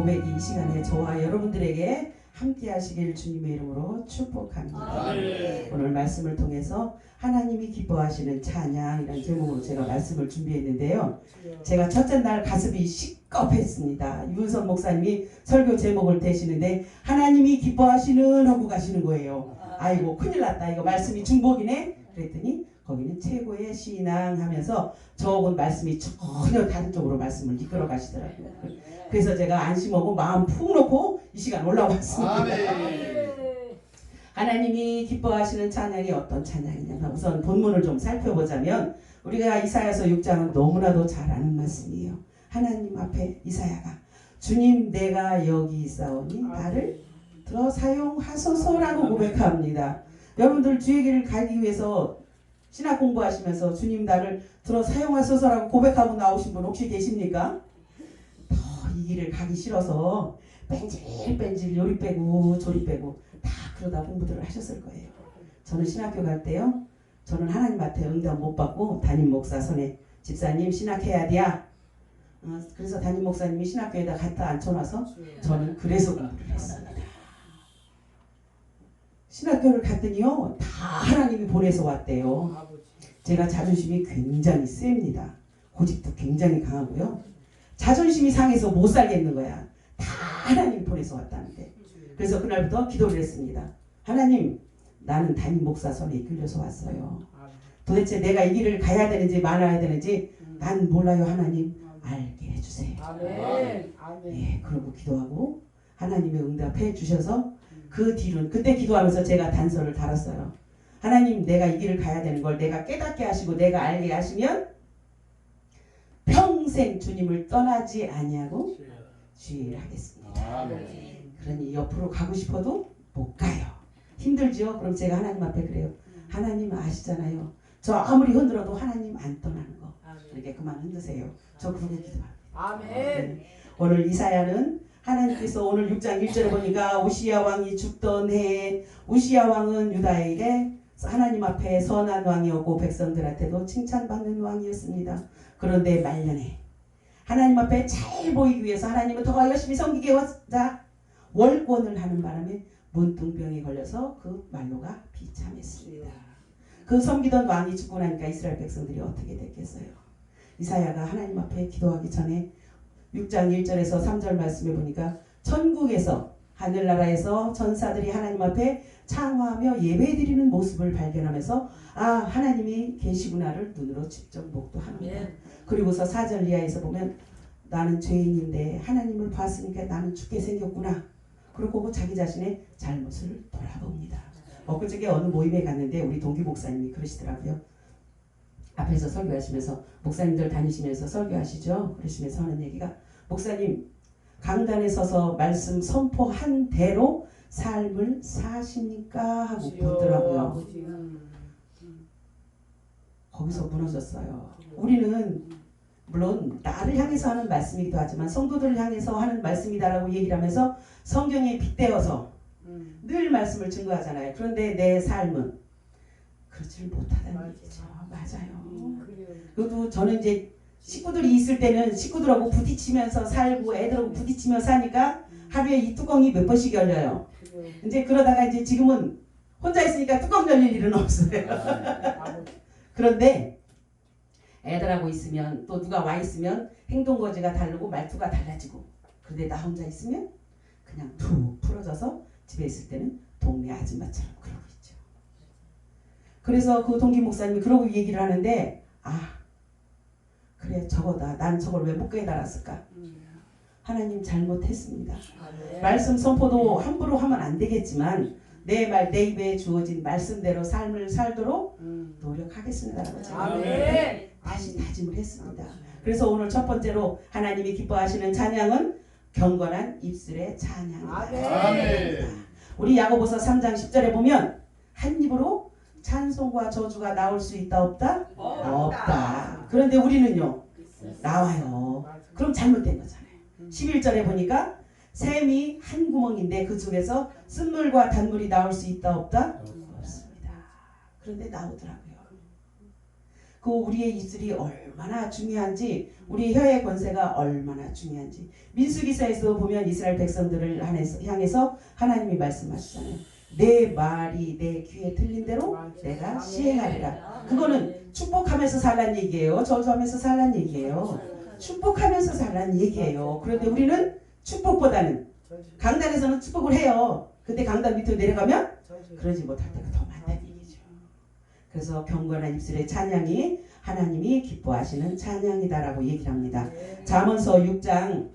고백이 이 시간에 저와 여러분들에게 함께 하시길 주님의 이름으로 축복합니다. 오늘 말씀을 통해서 하나님이 기뻐하시는 찬양이라는 제목으로 제가 말씀을 준비했는데요. 제가 첫째 날 가슴이 시겁했습니다. 유은선 목사님이 설교 제목을 대시는데 하나님이 기뻐하시는 하고 가시는 거예요. 아이고 큰일 났다. 이거 말씀이 중복이네. 그랬더니 거기는 최고의 신앙 하면서 적은 말씀이 전혀 다른 쪽으로 말씀을 이끌어 가시더라고요. 그래서 제가 안심하고 마음 푹 놓고 이 시간 올라왔습니다. 하나님이 기뻐하시는 찬양이 어떤 찬양이냐면 우선 본문을 좀 살펴보자면 우리가 이사야서 6장은 너무나도 잘 아는 말씀이에요. 하나님 앞에 이사야가 주님 내가 여기 있사오니 나를 들어 사용하소서라고 고백합니다. 여러분들 주의 길을 가기 위해서 신학 공부하시면서 주님 나를 들어 사용하소서라고 고백하고 나오신 분 혹시 계십니까? 더 이 길을 가기 싫어서 뺀질뺀질 요리 빼고 조리 빼고 다 그러다 공부들을 하셨을 거예요. 저는 신학교 갈 때요. 저는 하나님 앞에 응답 못 받고 담임 목사 손에 집사님 신학해야 돼야. 그래서 담임 목사님이 신학교에다 갖다 앉혀놔서 저는 그래서 공부를 했습니다. 신학교를 갔더니요. 다 하나님이 보내서 왔대요. 제가 자존심이 굉장히 셉니다. 고집도 굉장히 강하고요. 자존심이 상해서 못 살겠는 거야. 다 하나님이 보내서 왔다는데. 그래서 그날부터 기도를 했습니다. 하나님 나는 담임 목사 손에 이끌려서 왔어요. 도대체 내가 이 길을 가야 되는지 말아야 되는지 난 몰라요. 하나님 알게 해주세요. 예, 그러고 기도하고 하나님의 응답해 주셔서 그 뒤로는 그때 기도하면서 제가 단서를 달았어요. 하나님 내가 이 길을 가야 되는 걸 내가 깨닫게 하시고 내가 알게 하시면 평생 주님을 떠나지 아니하고 주의를 하겠습니다. 그러니 옆으로 가고 싶어도 못 가요. 힘들죠? 그럼 제가 하나님 앞에 그래요. 하나님 아시잖아요. 저 아무리 흔들어도 하나님 안 떠나는 거. 이렇게 그만 흔드세요. 저 그러고 기도합니다. 아멘. 오늘 이사야는 하나님께서 오늘 6장 1절에 보니까 우시야 왕이 죽던 해에 우시야 왕은 유다에게 하나님 앞에 선한 왕이었고 백성들한테도 칭찬받는 왕이었습니다. 그런데 말년에 하나님 앞에 잘 보이기 위해서 하나님을 더 열심히 섬기게 하자 월권을 하는 바람에 문둥병에 걸려서 그 말로가 비참했습니다. 그 섬기던 왕이 죽고 나니까 이스라엘 백성들이 어떻게 됐겠어요? 이사야가 하나님 앞에 기도하기 전에 6장 1절에서 3절 말씀해 보니까 천국에서 하늘나라에서 전사들이 하나님 앞에 창화하며 예배드리는 모습을 발견하면서 아 하나님이 계시구나를 눈으로 직접 목도합니다. 그리고서 4절 이하에서 보면 나는 죄인인데 하나님을 봤으니까 나는 죽게 생겼구나. 그러고 자기 자신의 잘못을 돌아봅니다. 엊그저께 어느 모임에 갔는데 우리 동기 목사님이 그러시더라고요. 앞에서 설교하시면서 목사님들 다니시면서 설교하시죠. 그러시면서 하는 얘기가 목사님 강단에 서서 말씀 선포한 대로 삶을 사십니까? 하고 묻더라고요. 거기서 무너졌어요. 우리는 물론 나를 향해서 하는 말씀이기도 하지만 성도들을 향해서 하는 말씀이다라고 얘기를 하면서 성경에 빗대어서 늘 말씀을 증거하잖아요. 그런데 내 삶은 그렇지를 못하다는 얘기죠. 맞아요. 그것도 저는 이제 식구들이 있을 때는 식구들하고 부딪히면서 살고 애들하고 부딪히며 사니까 하루에 이 뚜껑이 몇 번씩 열려요. 이제 그러다가 이제 지금은 혼자 있으니까 뚜껑 열릴 일은 없어요. 그런데 애들하고 있으면 또 누가 와 있으면 행동거지가 다르고 말투가 달라지고 그런데 나 혼자 있으면 그냥 툭 풀어져서 집에 있을 때는 동네 아줌마처럼 그러고 있죠. 그래서 그 동기 목사님이 그러고 얘기를 하는데 아 그래 저거다. 난 저걸 왜 못 깨달았을까. 하나님 잘못했습니다. 말씀 선포도 함부로 하면 안 되겠지만 내 말 내 입에 주어진 말씀대로 삶을 살도록 노력하겠습니다라고 제가 다시 다짐을 했습니다. 그래서 오늘 첫 번째로 하나님이 기뻐하시는 찬양은 경건한 입술의 찬양입니다. 우리 야고보서 3장 10절에 보면 한 입으로 찬송과 저주가 나올 수 있다 없다? 없다. 그런데 우리는요 나와요. 그럼 잘못된 거잖아요. 11절에 보니까 샘이 한 구멍인데 그 속에서 쓴물과 단물이 나올 수 있다 없다? 없습니다. 그런데 나오더라고요. 그 우리의 입술이 얼마나 중요한지, 우리 혀의 권세가 얼마나 중요한지. 민수기사에서 보면 이스라엘 백성들을 향해서 하나님이 말씀하시잖아요. 내 말이 내 귀에 들린 대로 내가 시행하리라. 그거는 축복하면서 살란 얘기예요. 저주하면서 살란 얘기예요. 축복하면서 살란 얘기예요. 그런데 우리는 축복보다는, 강단에서는 축복을 해요. 근데 강단 밑으로 내려가면 그러지 못할 때가 더 많다는 얘기죠. 그래서 경건한 입술의 찬양이 하나님이 기뻐하시는 찬양이다라고 얘기를 합니다. 잠언서 6장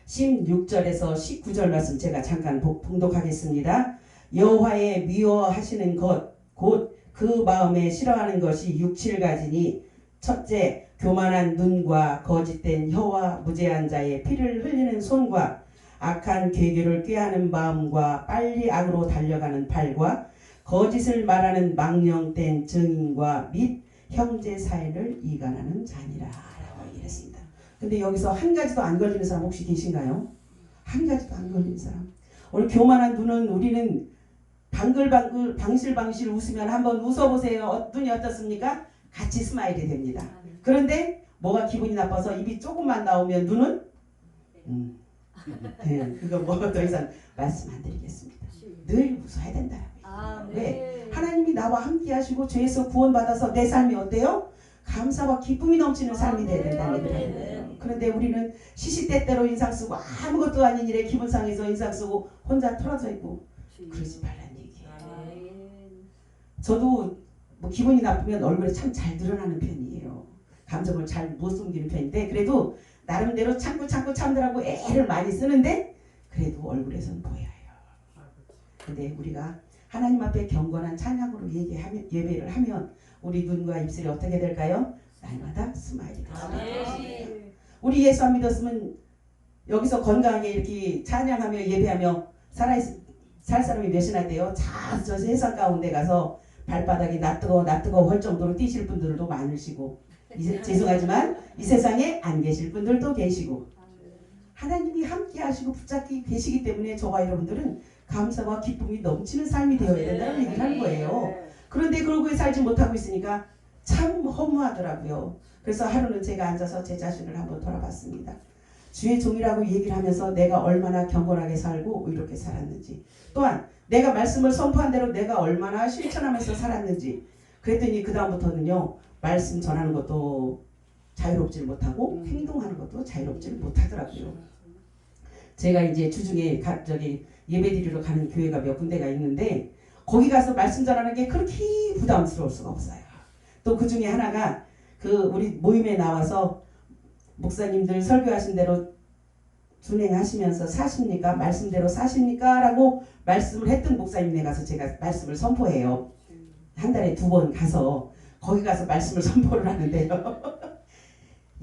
16절에서 19절 말씀 제가 잠깐 봉독하겠습니다. 여호와의 미워하시는 것 곧 그 마음에 싫어하는 것이 6, 7가지니 첫째 교만한 눈과 거짓된 혀와 무죄한 자의 피를 흘리는 손과 악한 괴교를 꾀하는 마음과 빨리 악으로 달려가는 발과 거짓을 말하는 망령된 증인과 및 형제 사이를 이간하는 자니라 라고 얘기했습니다. 근데 여기서 한 가지도 안 걸리는 사람 혹시 계신가요? 한 가지도 안 걸리는 사람. 오늘 교만한 눈은 우리는 방글방글 방실방실 웃으면 한번 웃어보세요. 눈이 어떻습니까? 같이 스마일이 됩니다. 그런데 뭐가 기분이 나빠서 입이 조금만 나오면 눈은 네, 그거 뭐 더 이상 말씀 안 드리겠습니다. 늘 웃어야 된다라고요. 왜? 하나님이 나와 함께 하시고 죄에서 구원받아서 내 삶이 어때요? 감사와 기쁨이 넘치는 삶이 돼야 된다는 얘기를 하는 거예요. 그런데 우리는 시시때때로 인상 쓰고 아무것도 아닌 일에 기분 상해서 인상 쓰고 혼자 털어져 있고 그러지 말라는 얘기예요. 저도 뭐 기분이 나쁘면 얼굴에 참 잘 드러나는 편이에요. 감정을 잘 못 숨기는 편인데 그래도 나름대로 참고 참느라고 애를 많이 쓰는데 그래도 얼굴에서는 보여요. 근데 우리가 하나님 앞에 경건한 찬양으로 예배를 하면 우리 눈과 입술이 어떻게 될까요? 날마다 스마일이 됩니다. 우리 예수 안 믿었으면 여기서 건강하게 이렇게 찬양하며 예배하며 살 사람이 몇이나 돼요? 저 세상 가운데 가서 발바닥이 낯뜨거워 할 정도로 뛰실 분들도 많으시고 죄송하지만 이 세상에 안 계실 분들도 계시고 하나님이 함께 하시고 붙잡고 계시기 때문에 저와 여러분들은 감사와 기쁨이 넘치는 삶이 되어야 된다는 얘기를 하는 거예요. 그런데 그러고 살지 못하고 있으니까 참 허무하더라고요. 그래서 하루는 제가 앉아서 제 자신을 한번 돌아봤습니다. 주의 종이라고 얘기를 하면서 내가 얼마나 경건하게 살고 이렇게 살았는지, 또한 내가 말씀을 선포한 대로 내가 얼마나 실천하면서 살았는지. 그랬더니 그 다음부터는요, 말씀 전하는 것도 자유롭지 못하고 행동하는 것도 자유롭지 못하더라고요. 제가 이제 주중에 예배드리러 가는 교회가 몇 군데가 있는데 거기 가서 말씀 전하는 게 그렇게 부담스러울 수가 없어요. 또 그 중에 하나가 우리 모임에 나와서 목사님들 설교하신 대로 준행하시면서 사십니까? 말씀대로 사십니까? 라고 말씀을 했던 목사님에 가서 제가 말씀을 선포해요. 한 달에 2번 가서 거기 가서 말씀을 선포를 하는데요.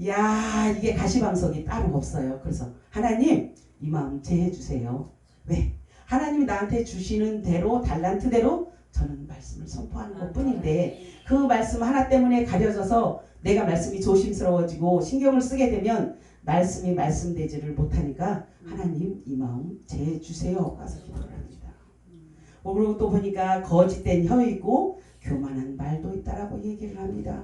야, 이게 가시방석이 따로 없어요. 그래서 하나님 이 마음 제해 주세요. 왜? 하나님이 나한테 주시는 대로 달란트대로 저는 말씀을 선포하는 것뿐인데 그 말씀 하나 때문에 가려져서 내가 말씀이 조심스러워지고 신경을 쓰게 되면 말씀이 말씀되지를 못하니까 하나님 이 마음 제해 주세요. 가서 기도를 합니다. 그리고 또 보니까 거짓된 혀 있고 교만한 말도 있다라고 얘기를 합니다.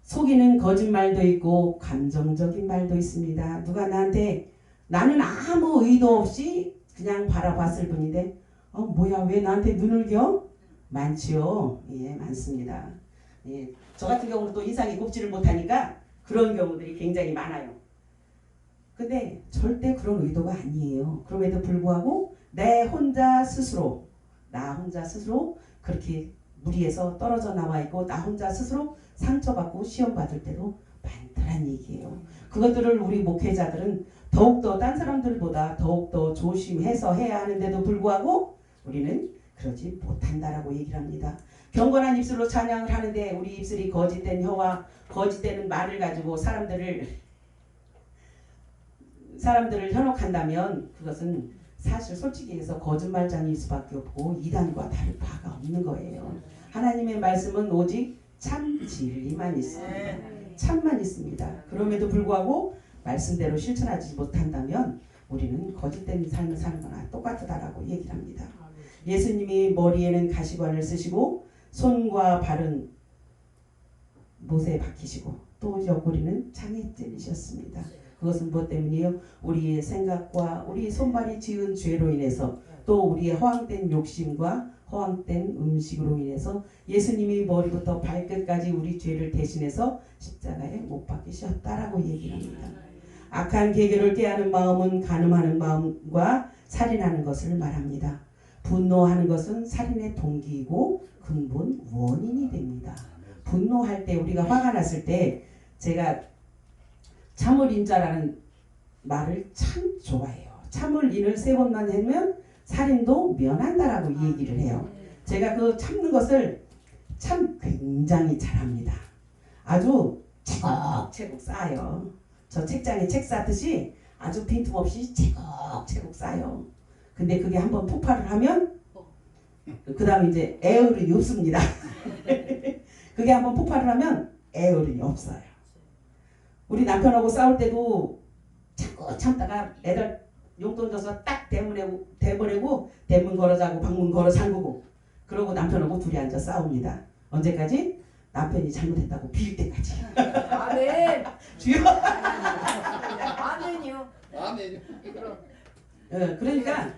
속이는 거짓말도 있고 감정적인 말도 있습니다. 누가 나한테 나는 아무 의도 없이 그냥 바라봤을 뿐인데 뭐야 왜 나한테 눈을 겨? 많지요. 예, 많습니다. 예, 저 같은 경우는 또 인상이 곱지를 못하니까 그런 경우들이 굉장히 많아요. 근데 절대 그런 의도가 아니에요. 그럼에도 불구하고 나 혼자 스스로 그렇게 무리에서 떨어져 나와 있고 나 혼자 스스로 상처받고 시험받을 때도 많더란 얘기예요. 그것들을 우리 목회자들은 더욱더 딴 사람들보다 더욱더 조심해서 해야 하는데도 불구하고 우리는 그러지 못한다라고 얘기를 합니다. 경건한 입술로 찬양을 하는데 우리 입술이 거짓된 혀와 거짓되는 말을 가지고 사람들을 현혹한다면 그것은 사실 솔직히 해서 거짓말장일 수밖에 없고 이단과 다를 바가 없는 거예요. 하나님의 말씀은 오직 참 진리만 있습니다. 참만 있습니다. 그럼에도 불구하고 말씀대로 실천하지 못한다면 우리는 거짓된 삶을 사는 거나 똑같다라고 얘기를 합니다. 예수님이 머리에는 가시관을 쓰시고 손과 발은 못에 박히시고 또 옆구리는 창에 찔리셨습니다. 그것은 무엇 때문이에요? 우리의 생각과 우리 손발이 지은 죄로 인해서 또 우리의 허황된 욕심과 허황된 음식으로 인해서 예수님이 머리부터 발끝까지 우리 죄를 대신해서 십자가에 못 박히셨다라고 얘기합니다. 악한 계계를 깨하는 마음은 간음하는 마음과 살인하는 것을 말합니다. 분노하는 것은 살인의 동기이고 근본 원인이 됩니다. 분노할 때 우리가 화가 났을 때 제가 참을인자라는 말을 참 좋아해요. 참을인을 3번만 하면 살인도 면한다라고 얘기를 해요. 제가 그 참는 것을 참 굉장히 잘합니다. 아주 채곡채곡 쌓아요. 저 책장에 책 쌓듯이 아주 빈틈없이 채곡채곡 쌓아요. 근데 그게 한번 폭발을 하면 그 다음에 이제 애어른이 없습니다. 그게 한번 폭발을 하면 애어른이 없어요. 우리 남편하고 싸울 때도 자꾸 참다가 애들 용돈 줘서 딱 대보내고 대문 걸어 자고 방문 걸어 잠그고 그러고 남편하고 둘이 앉아 싸웁니다. 언제까지? 남편이 잘못했다고 빌 때까지. 아멘. 주여. 아멘이요. 아멘. 그러니까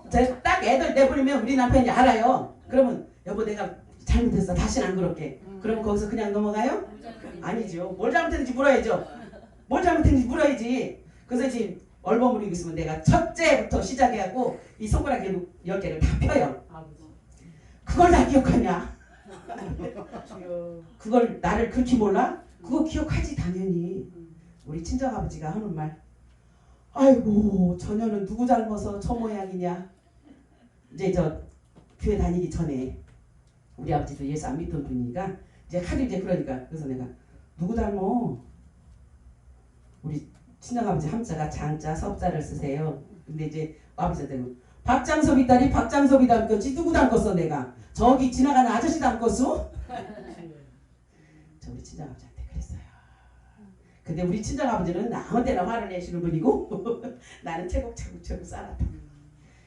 제가 딱 애들 내보내면 우리 남편이 알아요. 그러면 여보 내가 잘못했어. 다시는 안 그럴게. 그러면 거기서 그냥 넘어가요? 아니죠. 뭘 잘못했는지 물어야죠. 뭘 잘못했는지 물어야지. 그래서 지금 얼버무리고 있으면 내가 첫째부터 시작해갖고 이 손가락 10개를 다 펴요. 그걸 다 기억하냐? 그걸 나를 그렇게 몰라? 그거 기억하지 당연히. 우리 친정아버지가 하는 말, 아이고 저녀는 누구 닮아서 저 모양이냐. 이제 저 교회 다니기 전에 우리 아버지도 예수 안 믿던 분이니까 이제 하도 이제 그러니까 그래서 내가 누구 닮어? 우리 친정아버지 함자가 장자 섭자를 쓰세요. 근데 이제 아버지한테 박장섭이 딸이 박장섭이 닮겠지 누구 닮겠어 내가 저기 지나가는 아저씨 닮겠어? 저 우리 친정아버지한테 그랬어요. 근데 우리 친정아버지는 아무 데나 화를 내시는 분이고 나는 채곡채곡 살았다.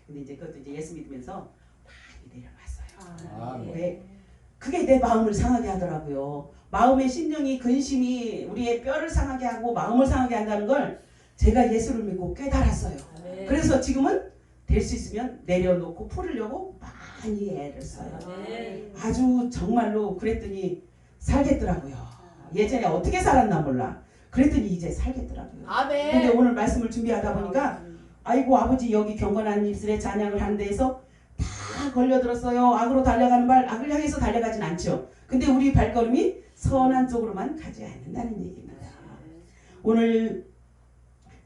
근데 이제 그것도 이제 예수 믿으면서 많이 내려왔어요. 왜? 그게 내 마음을 상하게 하더라고요. 마음의 심령이 근심이 우리의 뼈를 상하게 하고 마음을 상하게 한다는 걸 제가 예수를 믿고 깨달았어요. 그래서 지금은 될 수 있으면 내려놓고 풀으려고 많이 애를 써요. 아주 정말로 그랬더니 살겠더라고요. 예전에 어떻게 살았나 몰라. 그랬더니 이제 살겠더라고요. 아멘. 근데 오늘 말씀을 준비하다 보니까 아이고 아버지 여기 경건한 입술에 찬양을 하는 데에서 다 걸려들었어요. 악으로 달려가는 발 악을 향해서 달려가진 않죠. 근데 우리 발걸음이 선한 쪽으로만 가지 않는다는 얘기입니다. 오늘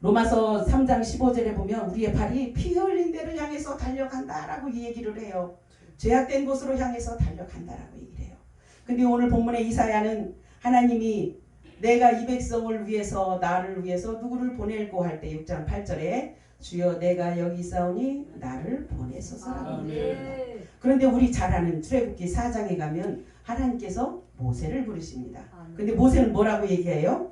로마서 3장 15절에 보면 우리의 발이 피 흘린 데를 향해서 달려간다라고 얘기를 해요. 죄악된 곳으로 향해서 달려간다라고 얘기를 해요. 근데 오늘 본문의 이사야는 하나님이 내가 이 백성을 위해서 나를 위해서 누구를 보낼고 할 때 6장 8절에 주여 내가 여기 있사오니 나를 보내소서라고 얘기합니다. 그런데 우리 잘 아는 출애굽기 4장에 가면 하나님께서 모세를 부르십니다. 근데 모세는 뭐라고 얘기해요?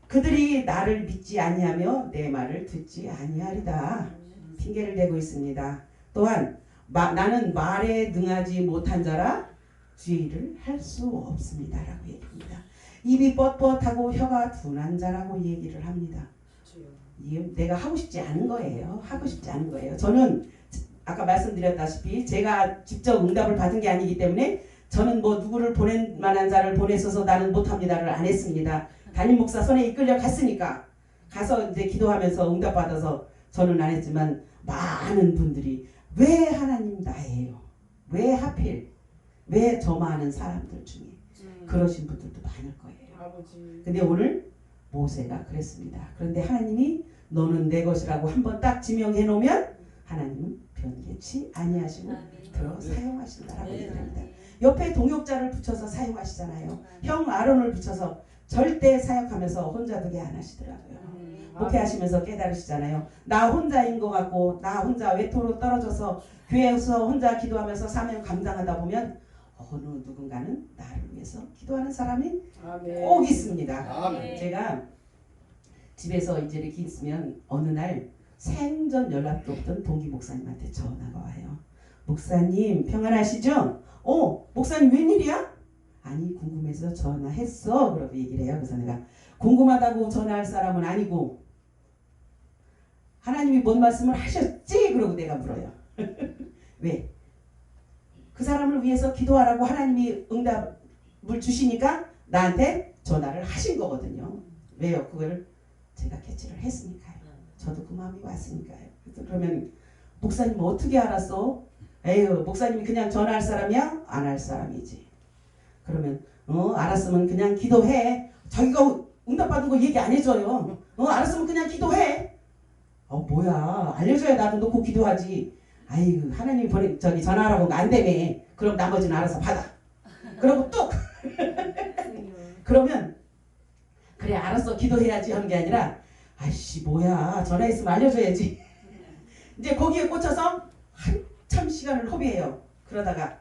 그들이 나를 믿지 아니하며 내 말을 듣지 아니하리다. 핑계를 대고 있습니다. 또한 나는 말에 능하지 못한 자라 주의를 할 수 없습니다. 라고 얘기합니다. 입이 뻣뻣하고 혀가 둔한 자라고 얘기를 합니다. 내가 하고 싶지 않은 거예요. 하고 싶지 않은 거예요. 저는 아까 말씀드렸다시피 제가 직접 응답을 받은 게 아니기 때문에 저는 뭐 누구를 보낼 만한 자를 보내서서 나는 못합니다를 안 했습니다. 담임 목사 손에 이끌려 갔으니까 가서 이제 기도하면서 응답 받아서 저는 안 했지만 많은 분들이 왜 하나님 나예요? 왜 하필? 왜 저 많은 사람들 중에 그러신 분들도 많을 거예요. 근데 오늘 모세가 그랬습니다. 그런데 하나님이 너는 내 것이라고 한번 딱 지명해 놓으면 하나님은 변개치 아니하시고 들어 사용하신다라고 얘기합니다. 옆에 동역자를 붙여서 사용하시잖아요. 형 아론을 붙여서 절대 사역하면서 혼자 두게 안 하시더라고요. 목회하시면서 깨달으시잖아요. 나 혼자인 것 같고 나 혼자 외톨로 떨어져서 교회에서 혼자 기도하면서 사명 감당하다 보면 어느 누군가는 나를 위해서 기도하는 사람이 꼭 있습니다. 아멘. 제가 집에서 이제 이렇게 있으면 어느 날 생전 연락도 없던 동기 목사님한테 전화가 와요. 목사님 평안하시죠? 목사님 웬일이야? 아니 궁금해서 전화했어. 그러고 얘기를 해요. 그래서 내가 궁금하다고 전화할 사람은 아니고 하나님이 뭔 말씀을 하셨지? 그러고 내가 물어요. 왜? 그 사람을 위해서 기도하라고 하나님이 응답을 주시니까 나한테 전화를 하신 거거든요. 왜요? 그걸 제가 캐치를 했으니까요. 저도 그 마음이 왔으니까요. 그러면 목사님 어떻게 알았어? 에휴, 목사님이 그냥 전화할 사람이야? 안 할 사람이지. 그러면 알았으면 그냥 기도해. 자기가 응답받은 거 얘기 안 해줘요. 알았으면 그냥 기도해. 뭐야, 알려줘야 나도 놓고 기도하지. 아유, 하나님이 전화하라고 안 되네. 그럼 나머지는 알아서 받아. 그러고 뚝 그러면 그래 알았어 기도해야지 하는 게 아니라 아이씨 뭐야 전화했으면 알려줘야지. 이제 거기에 꽂혀서 한참 시간을 허비해요. 그러다가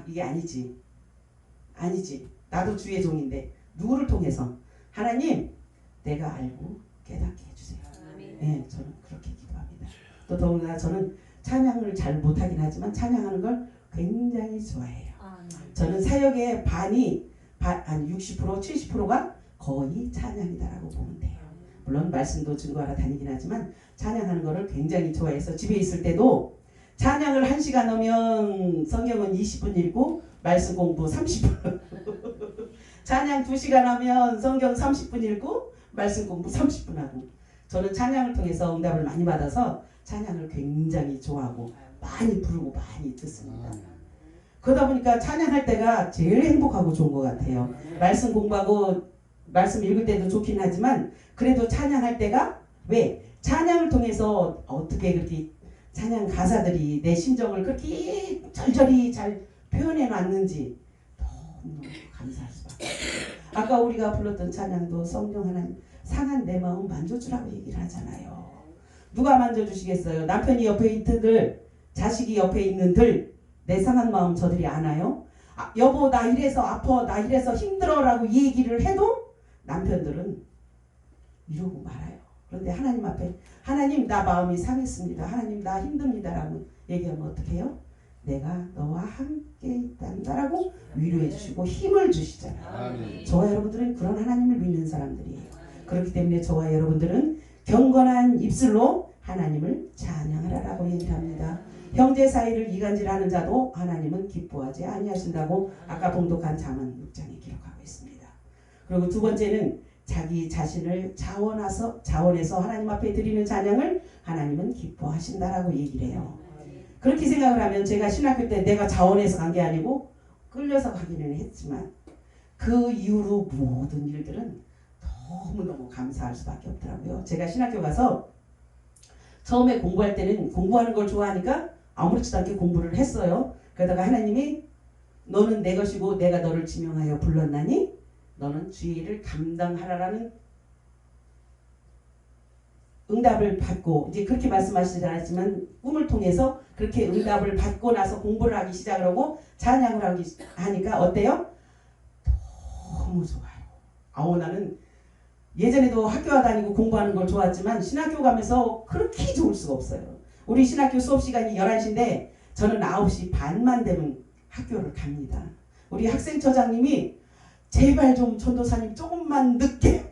이게 아니지 나도 주의 종인데 누구를 통해서 하나님 내가 알고 깨닫게 해주세요. 네, 저는 그렇게 기도합니다. 또 더군다나 저는 찬양을 잘 못하긴 하지만 찬양하는 걸 굉장히 좋아해요. 저는 사역의 반이 한 60% 70%가 거의 찬양이다라고 보면 돼요. 물론 말씀도 증거하러 다니긴 하지만 찬양하는 거를 굉장히 좋아해서 집에 있을 때도 찬양을 1시간 하면 성경은 20분 읽고 말씀 공부 30분 찬양 2시간 하면 성경 30분 읽고 말씀 공부 30분 하고 저는 찬양을 통해서 응답을 많이 받아서 찬양을 굉장히 좋아하고 많이 부르고 많이 듣습니다. 그러다 보니까 찬양할 때가 제일 행복하고 좋은 것 같아요. 말씀 공부하고 말씀 읽을 때도 좋긴 하지만 그래도 찬양할 때가 왜? 찬양을 통해서 어떻게 그렇게 찬양 가사들이 내 심정을 그렇게 절절히 잘 표현해 놨는지 너무 감사할 수밖에. 아까 우리가 불렀던 찬양도 성령 하나님 상한 내 마음 만져주라고 얘기를 하잖아요. 누가 만져주시겠어요? 남편이 옆에 있는들 자식이 옆에 있는들 내 상한 마음 저들이 아나요? 여보 나 이래서 아파 나 이래서 힘들어 라고 얘기를 해도 남편들은 이러고 말아요. 그런데 하나님 앞에 하나님 나 마음이 상했습니다. 하나님 나 힘듭니다 라고 얘기하면 어떻게 해요? 내가 너와 함께 있단다 라고 위로해 주시고 힘을 주시잖아요. 저와 여러분들은 그런 하나님을 믿는 사람들이에요. 그렇기 때문에 저와 여러분들은 경건한 입술로 하나님을 찬양하라라고 얘기를 합니다. 형제 사이를 이간질하는 자도 하나님은 기뻐하지 아니하신다고 아까 봉독한 잠언 6장에 기록하고 있습니다. 그리고 두 번째는 자기 자신을 자원해서 하나님 앞에 드리는 찬양을 하나님은 기뻐하신다라고 얘기를 해요. 그렇게 생각을 하면 제가 신학교 때 내가 자원해서 간 게 아니고 끌려서 가기는 했지만 그 이후로 모든 일들은 너무너무 감사할 수밖에 없더라고요. 제가 신학교 가서 처음에 공부할 때는 공부하는 걸 좋아하니까 아무렇지도 않게 공부를 했어요. 그러다가 하나님이 너는 내 것이고 내가 너를 지명하여 불렀나니 너는 주의 일을 감당하라라는 응답을 받고 이제 그렇게 말씀하시지 않았지만 꿈을 통해서 그렇게 응답을 받고 나서 공부를 하기 시작을 하고 찬양을 하니까 어때요? 너무 좋아요. 나는 예전에도 학교 다니고 공부하는 걸 좋아했지만 신학교 가면서 그렇게 좋을 수가 없어요. 우리 신학교 수업 시간이 11시인데 저는 9시 반만 되면 학교를 갑니다. 우리 학생처장님이 제발 좀 전도사님 조금만 늦게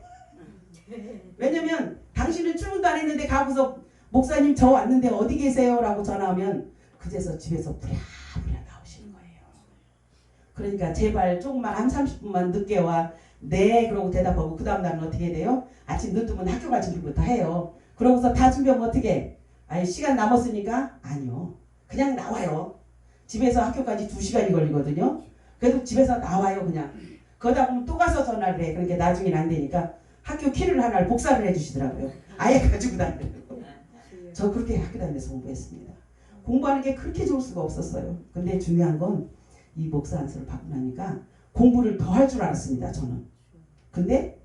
왜냐면 당신은 출근도 안 했는데 가고서 목사님 저 왔는데 어디 계세요? 라고 전화하면 그제서 집에서 부랴부랴 나오시는 거예요. 그러니까 제발 조금만 한 30분만 늦게 와. 네 그러고 대답하고 그 다음 날은 어떻게 돼요? 아침 눈 뜨면 학교 갈 준비부터 해요. 그러고서 다 준비하면 어떻게? 시간 남았으니까? 아니요. 그냥 나와요. 집에서 학교까지 2시간이 걸리거든요. 그래도 집에서 나와요 그냥. 그러다 보면 또 가서 전화를 해. 그러니까 나중엔 안 되니까 학교 키를 하나를 복사를 해주시더라고요. 아예 가지고 다니려고. 저 그렇게 학교 다니면서 공부했습니다. 공부하는 게 그렇게 좋을 수가 없었어요. 근데 중요한 건 이 목사 안수를 받고 나니까 공부를 더 할 줄 알았습니다. 저는. 근데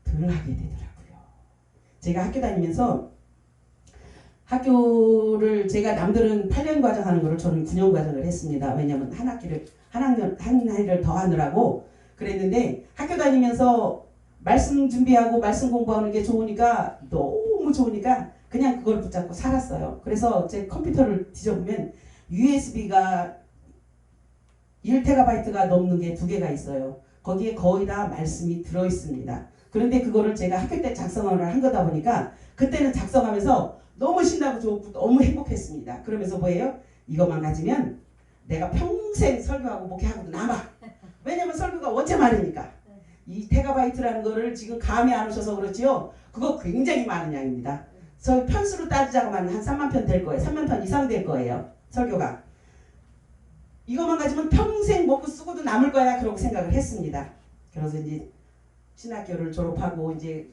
덜 하게 되더라고요. 제가 학교 다니면서 학교를 제가 남들은 8년 과정 하는 거를 저는 9년 과정을 했습니다. 왜냐하면 한 해를 더 하느라고 그랬는데 학교 다니면서 말씀 준비하고 말씀 공부하는 게 좋으니까 너무 좋으니까 그냥 그걸 붙잡고 살았어요. 그래서 제 컴퓨터를 뒤져보면 USB가 1TB가 넘는 게 2개가 있어요. 거기에 거의 다 말씀이 들어있습니다. 그런데 그거를 제가 학교 때 작성을 한 거다 보니까 그때는 작성하면서 너무 신나고 좋고 너무 행복했습니다. 그러면서 뭐예요? 이것만 가지면 내가 평생 설교하고 목회하고도 남아. 왜냐면 설교가 원체 많으니까. 이 테가바이트라는 거를 지금 감이 안 오셔서 그렇지요. 그거 굉장히 많은 양입니다. 편수로 따지자고만 한 3만 편 될 거예요. 3만 편 이상 될 거예요. 설교가. 이것만 가지면 평생 먹고 쓰고도 남을 거야. 그러고 생각을 했습니다. 그래서 이제 신학교를 졸업하고 이제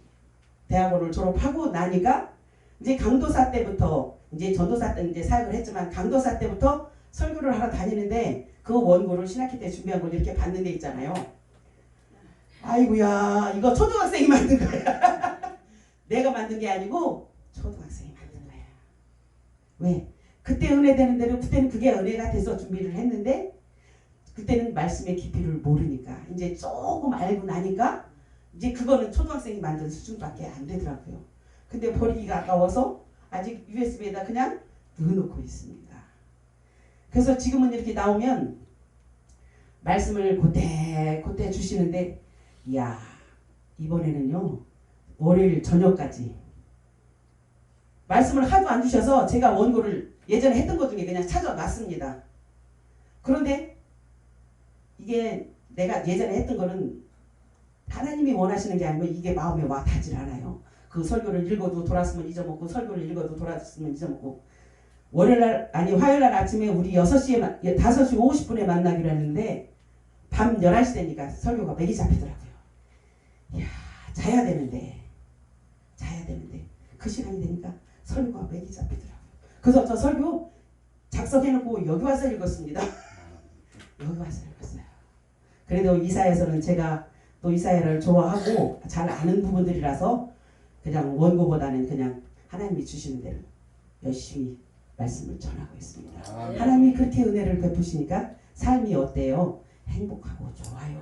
대학원을 졸업하고 나니까 이제 강도사 때부터 이제 전도사 때 이제 사역을 했지만 강도사 때부터 설교를 하러 다니는데 그 원고를 신학기 때 준비한 걸 이렇게 받는 데 있잖아요. 아이고야 이거 초등학생이 만든 거야. 내가 만든 게 아니고 초등학생이 만든 거야. 왜? 그때 은혜 되는 대로 그때는 그게 은혜가 돼서 준비를 했는데 그때는 말씀의 깊이를 모르니까 이제 조금 알고 나니까 이제 그거는 초등학생이 만든 수준밖에 안 되더라고요. 근데 버리기가 아까워서 아직 USB에다 그냥 넣어놓고 있습니다. 그래서 지금은 이렇게 나오면 말씀을 곧대 주시는데 이야 이번에는요 월요일 저녁까지 말씀을 하도 안 주셔서 제가 원고를 예전에 했던 것 중에 그냥 찾아놨습니다. 그런데 이게 내가 예전에 했던 거는 하나님이 원하시는 게 아니고 이게 마음에 와 닿질 않아요. 그 설교를 읽어도 돌았으면 잊어먹고 설교를 읽어도 돌았으면 잊어먹고 화요일날 아침에 우리 5시 50분에 만나기로 했는데 밤 11시 되니까 설교가 맥이 잡히더라고요. 이야 자야 되는데 그 시간이 되니까 설교가 맥이 잡히더라고요. 그래서 저 설교 작성해놓고 여기 와서 읽었습니다. 여기 와서 읽었어요. 그래도 이사야서는 제가 또 이사야를 좋아하고 잘 아는 부분들이라서 그냥 원고보다는 그냥 하나님이 주시는 대로 열심히 말씀을 전하고 있습니다. 하나님이 그렇게 은혜를 베푸시니까 삶이 어때요? 행복하고 좋아요.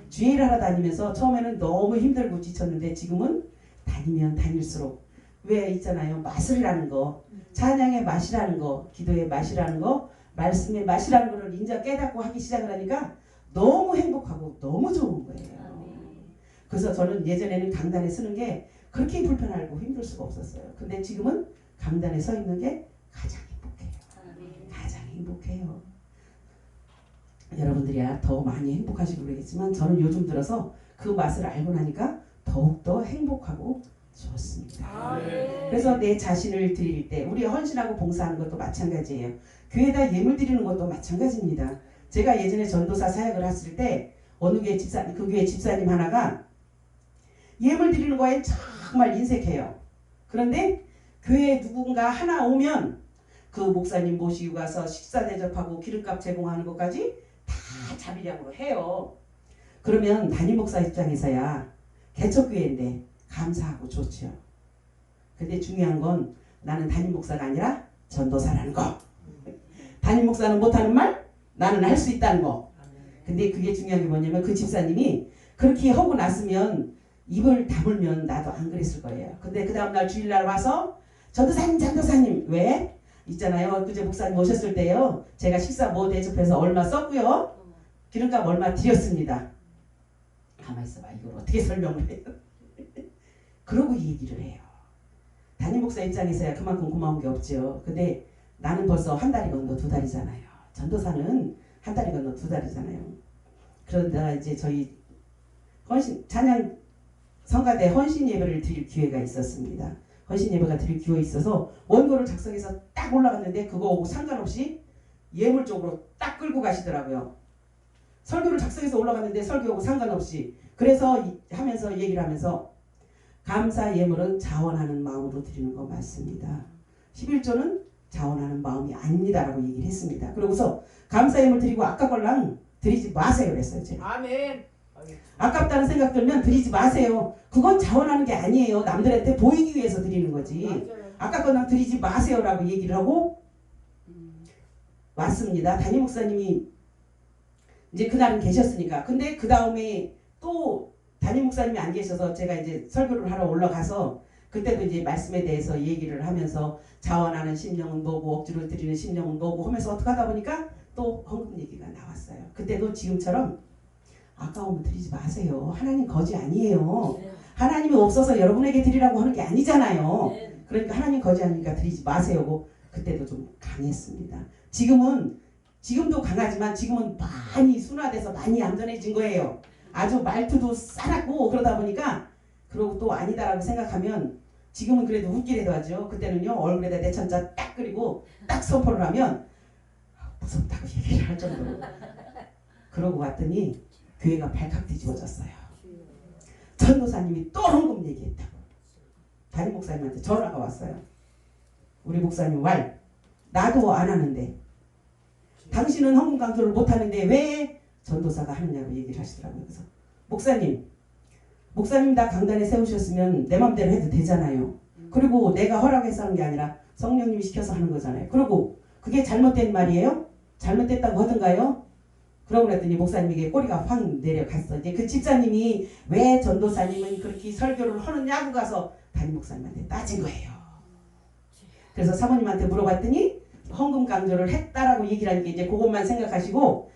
주일 하러 다니면서 처음에는 너무 힘들고 지쳤는데 지금은 다니면 다닐수록 왜 있잖아요. 맛이라는 거, 찬양의 맛이라는 거, 기도의 맛이라는 거, 말씀의 맛이라는 거를 인자 깨닫고 하기 시작을 하니까 너무 행복하고 너무 좋은 거예요. 그래서 저는 예전에는 강단에 서는 게 그렇게 불편하고 힘들 수가 없었어요. 근데 지금은 강단에 서 있는 게 가장 행복해요. 가장 행복해요. 여러분들이야 더 많이 행복하시고 그러겠지만 저는 요즘 들어서 그 맛을 알고 나니까 더욱더 행복하고 좋습니다. 그래서 내 자신을 드릴 때 우리 헌신하고 봉사하는 것도 마찬가지예요. 교회에다 예물 드리는 것도 마찬가지입니다. 제가 예전에 전도사 사역을 했을 때 어느 교회 그 교회 집사님 하나가 예물 드리는 거에 정말 인색해요. 그런데 교회에 누군가 하나 오면 그 목사님 모시고 가서 식사 대접하고 기름값 제공하는 것까지 다 자비량으로 해요. 그러면 담임 목사 입장에서야 개척교회인데 감사하고 좋죠. 근데 중요한 건 나는 담임 목사가 아니라 전도사라는 거. 담임 목사는 못하는 말 나는 할 수 있다는 거. 근데 그게 중요한 게 뭐냐면 그 집사님이 그렇게 하고 났으면 입을 다물면 나도 안 그랬을 거예요. 근데 그 다음날 주일날 와서 전도사님 왜? 있잖아요. 그제 목사님 오셨을 때요. 제가 식사 뭐 대접해서 얼마 썼고요. 기름값 얼마 드렸습니다. 가만히 있어봐. 이걸 어떻게 설명을 해요? 그러고 얘기를 해요. 담임 목사 입장에서야 그만큼 고마운 게 없죠. 근데 나는 벌써 한 달이 건너 2달이잖아요. 전도사는 한 달이 건너 2달이잖아요. 그러다 이제 저희 찬양 성가대 헌신 예배를 드릴 기회가 있었습니다. 헌신 예배가 드릴 기회가 있어서 원고를 작성해서 딱 올라갔는데 그거하고 상관없이 예물 쪽으로 딱 끌고 가시더라고요. 설교를 작성해서 올라갔는데 설교하고 상관없이 그래서 하면서 얘기를 하면서 감사 예물은 자원하는 마음으로 드리는 거 맞습니다. 11조는 자원하는 마음이 아닙니다라고 얘기를 했습니다. 그러고서 감사 예물 드리고 아까걸랑 드리지 마세요 그랬어요. 제가. 아멘. 아깝다는 생각 들면 드리지 마세요. 그건 자원하는 게 아니에요. 남들한테 보이기 위해서 드리는 거지. 아깝거나 드리지 마세요라고 얘기를 하고 왔습니다. 담임 목사님이 이제 그날은 계셨으니까. 근데 그 다음에 또 담임 목사님이 안 계셔서 제가 이제 설교를 하러 올라가서 그때도 이제 말씀에 대해서 얘기를 하면서 자원하는 심령은 뭐고 억지로 드리는 심령은 뭐고 하면서 어떻게 하다 보니까 또 헌금 얘기가 나왔어요. 그때도 지금처럼 아까우면 드리지 마세요. 하나님 거지 아니에요. 하나님이 없어서 여러분에게 드리라고 하는 게 아니잖아요. 그러니까 하나님 거지 아니니까 드리지 마세요. 그때도 좀 강했습니다. 지금도 강하지만 지금은 많이 순화돼서 많이 얌전해진 거예요. 아주 말투도 싸납고 그러다 보니까 그러고 또 아니다라고 생각하면 지금은 그래도 웃기래도 하죠. 그때는요 얼굴에다 내천자 딱 그리고 딱 선포를 하면 무섭다고 얘기를 할 정도로 그러고 왔더니 교회가 발칵 뒤집어졌어요. 전도사님이 또 헌금 얘기했다고 담임 목사님한테 전화가 왔어요. 우리 목사님 나도 안 하는데 당신은 헌금 강조를 못하는데 왜 전도사가 하느냐고 얘기를 하시더라고요. 그래서 목사님 다 강단에 세우셨으면 내 맘대로 해도 되잖아요. 그리고 내가 허락해서 하는 게 아니라 성령님이 시켜서 하는 거잖아요. 그리고 그게 잘못된 말이에요? 잘못됐다고 하던가요? 그러고 그랬더니 목사님에게 꼬리가 확 내려갔어. 이제 그 집사님이 왜 전도사님은 그렇게 설교를 하느냐고 가서 담임 목사님한테 따진 거예요. 그래서 사모님한테 물어봤더니 헌금 강조를 했다라고 얘기를 하니까 이제 그것만 생각하시고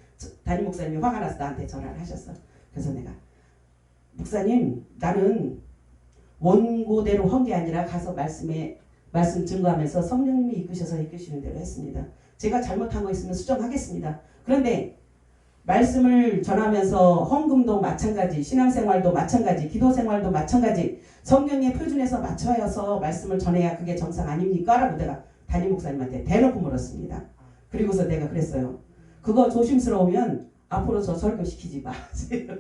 담임 목사님이 화가 나서 나한테 전화를 하셨어. 그래서 내가 목사님 나는 원고대로 한 게 아니라 가서 말씀 증거하면서 성령님이 이끄시는 대로 했습니다. 제가 잘못한 거 있으면 수정하겠습니다. 그런데 말씀을 전하면서 헌금도 마찬가지, 신앙생활도 마찬가지, 기도생활도 마찬가지 성령의 표준에서 맞춰서 말씀을 전해야 그게 정상 아닙니까? 라고 내가 담임 목사님한테 대놓고 물었습니다. 그리고서 내가 그랬어요. 그거 조심스러우면 앞으로 저 설교시키지 마세요.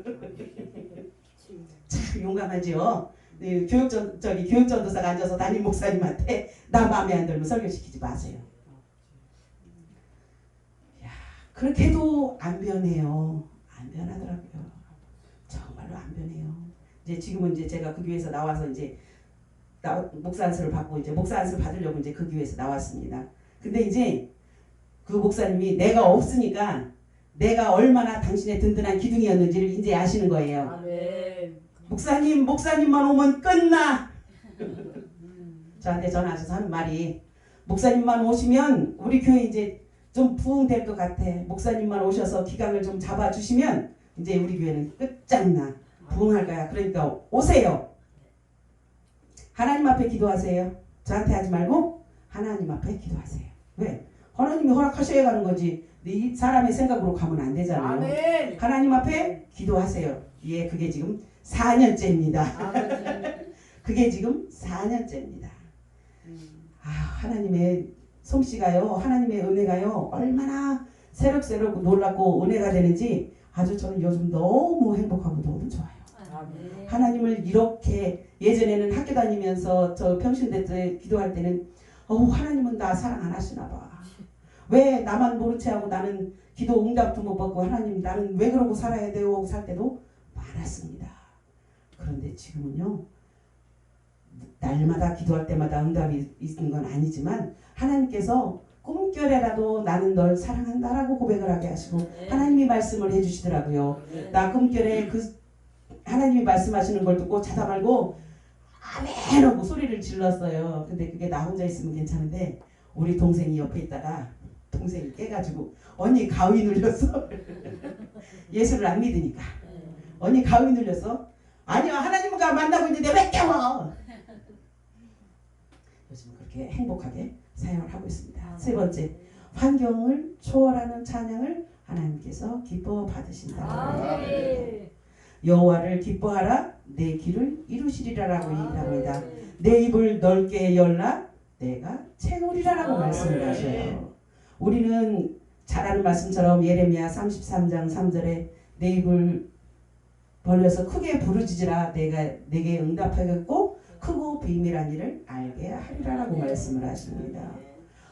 참 용감하지요. 교육전도사가 앉아서 담임 목사님한테 나 마음에 안 들면 설교시키지 마세요. 야, 그렇게 해도 안 변해요. 안 변하더라고요. 정말로 안 변해요. 지금은 제가 그 교회에서 나와서 목사 안수를 받고 목사 안수를 받으려고 그 교회에서 나왔습니다. 근데 그 목사님이 내가 없으니까 내가 얼마나 당신의 든든한 기둥이었는지를 이제 아시는 거예요. 아멘. 목사님만 오면 끝나. 저한테 전화하셔서 하는 말이 목사님만 오시면 우리 교회 좀 부흥될 것 같아. 목사님만 오셔서 기강을 좀 잡아주시면 이제 우리 교회는 끝장나. 부흥할 거야. 그러니까 오세요. 하나님 앞에 기도하세요. 저한테 하지 말고 하나님 앞에 기도하세요. 왜? 하나님이 허락하셔야 가는 거지. 이 사람의 생각으로 가면 안 되잖아요. 아멘. 하나님 앞에 기도하세요. 예, 그게 지금 4년째입니다. 그게 지금 4년째입니다. 하나님의 솜씨가요, 하나님의 은혜가요, 얼마나 새록새록 놀랍고 은혜가 되는지 아주 저는 요즘 너무 행복하고 너무 좋아요. 아멘. 하나님을 이렇게 예전에는 학교 다니면서 저 평신대 때 기도할 때는 하나님은 나 사랑 안 하시나 봐. 왜 나만 모른 채 하고 나는 기도 응답도 못 받고 하나님 나는 왜 그러고 살아야 돼요? 살 때도 많았습니다. 그런데 지금은요. 날마다 기도할 때마다 응답이 있는 건 아니지만 하나님께서 꿈결에라도 나는 널 사랑한다라고 고백을 하게 하시고 하나님이 말씀을 해주시더라고요. 나 꿈결에 하나님이 말씀하시는 걸 듣고 자다 말고 아멘 하고 소리를 질렀어요. 근데 그게 나 혼자 있으면 괜찮은데 우리 동생이 옆에 있다가 동생이 깨가지고 언니 가위 눌렸어. 예수를 안 믿으니까 언니 가위 눌렸어. 아니요 하나님과 만나고 있는데 왜 깨워. 요즘 그렇게 행복하게 사역을 하고 있습니다. 세 번째, 환경을 초월하는 찬양을 하나님께서 기뻐 받으신다. 여호와를 기뻐하라 내 길을 이루시리라라고 얘기를 합니다. 내 입을 넓게 열라 내가 채우리라라고 말씀을 하셔요. 우리는 잘 아는 말씀처럼 예레미야 33장 3절에 내 입을 벌려서 크게 부르짖으라 내가 내게 응답하겠고 크고 비밀한 일을 알게 하리라라고 말씀을 하십니다.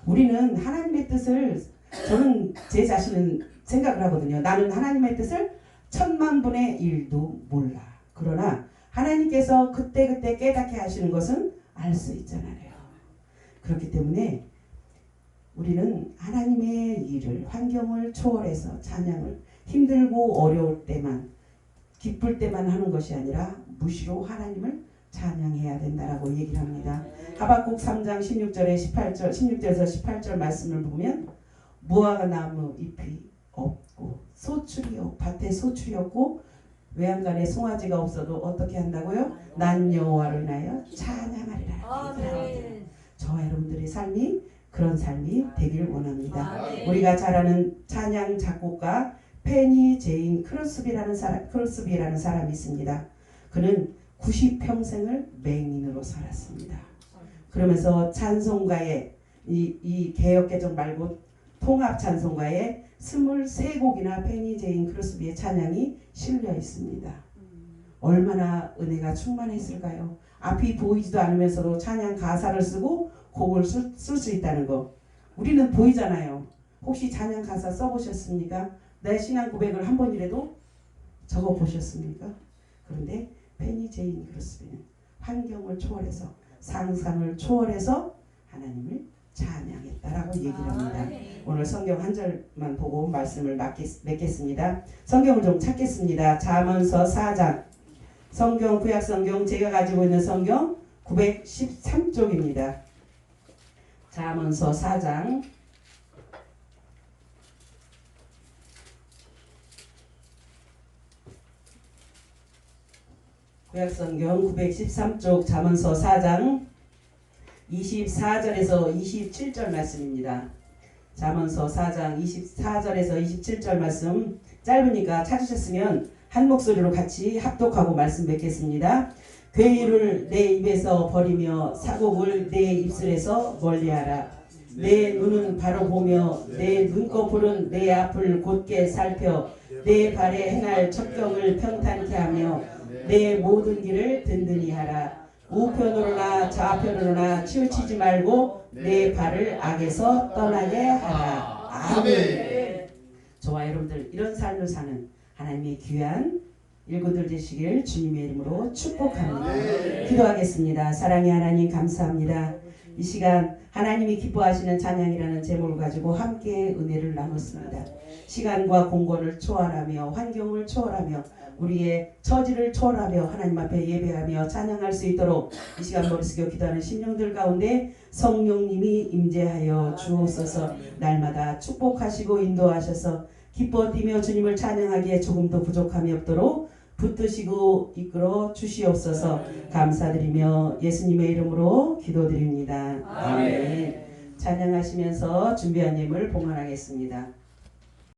우리는 하나님의 뜻을 저는 제 자신은 생각을 하거든요. 나는 하나님의 뜻을 10,000,000분의 1도 몰라. 그러나 하나님께서 그때그때 깨닫게 하시는 것은 알 수 있잖아요. 그렇기 때문에 우리는 하나님의 일을 환경을 초월해서 찬양을 힘들고 어려울 때만 기쁠 때만 하는 것이 아니라 무시로 하나님을 찬양해야 된다라고 얘기를 합니다. 하박국 3장 16절에 18절 16절에서 18절 말씀을 보면 무화과나무 잎이 없고 밭에 소출이 없고 외양간에 송아지가 없어도 어떻게 한다고요? 난 여호와를 인하여 찬양하리라. 저와 여러분들의 삶이 그런 삶이 되길 원합니다. 우리가 잘 아는 찬양 작곡가 페니 제인 크로스비라는 사람이 있습니다. 그는 90평생을 맹인으로 살았습니다. 그러면서 찬송가에 이 개역개정 말고 통합 찬송가에 23곡이나 페니 제인 크로스비의 찬양이 실려 있습니다. 얼마나 은혜가 충만했을까요? 앞이 보이지도 않으면서도 찬양 가사를 쓰고 곡을 쓸 수 있다는 거. 우리는 보이잖아요. 혹시 찬양 가사 써보셨습니까? 내 신앙 고백을 한 번이라도 적어보셨습니까? 그런데 페니 제인 크로스비는 환경을 초월해서 상상을 초월해서 하나님을 찬양했다라고 얘기를 합니다. 오늘 성경 한 절만 보고 말씀을 맺겠습니다. 성경을 좀 찾겠습니다. 잠언서 4장 성경 구약성경 제가 가지고 있는 성경 913쪽입니다. 잠언서 4장 구약성경 913쪽 잠언서 4장 24절에서 27절 말씀입니다. 잠언서 4장 24절에서 27절 말씀 짧으니까 찾으셨으면 한 목소리로 같이 합독하고 말씀 맺겠습니다. 괴유를 내 입에서 버리며 사곡을 내 입술에서 멀리하라. 내 눈은 바로 보며 내 눈꺼풀은 내 앞을 곧게 살펴 내 발에 행할 첩경을 평탄케 하며 내 모든 길을 든든히 하라. 우편으로나 좌편으로나 치우치지 말고 내 발을 악에서 떠나게 하라. 아멘. 저와 여러분들 이런 삶을 사는 하나님의 귀한 일꾼들 되시길 주님의 이름으로 축복합니다. 기도하겠습니다. 사랑의 하나님 감사합니다. 이 시간 하나님이 기뻐하시는 찬양이라는 제목을 가지고 함께 은혜를 나눴습니다. 시간과 공간을 초월하며 환경을 초월하며 우리의 처지를 초월하며 하나님 앞에 예배하며 찬양할 수 있도록 이 시간 머리 숙여 기도하는 심령들 가운데 성령님이 임재하여 주옵소서. 날마다 축복하시고 인도하셔서 기뻐 뛰며 주님을 찬양하기에 조금도 부족함이 없도록 붙드시고 이끌어 주시옵소서. 감사드리며 예수님의 이름으로 기도드립니다. 아멘. 찬양하시면서 준비한 예물 봉헌하겠습니다.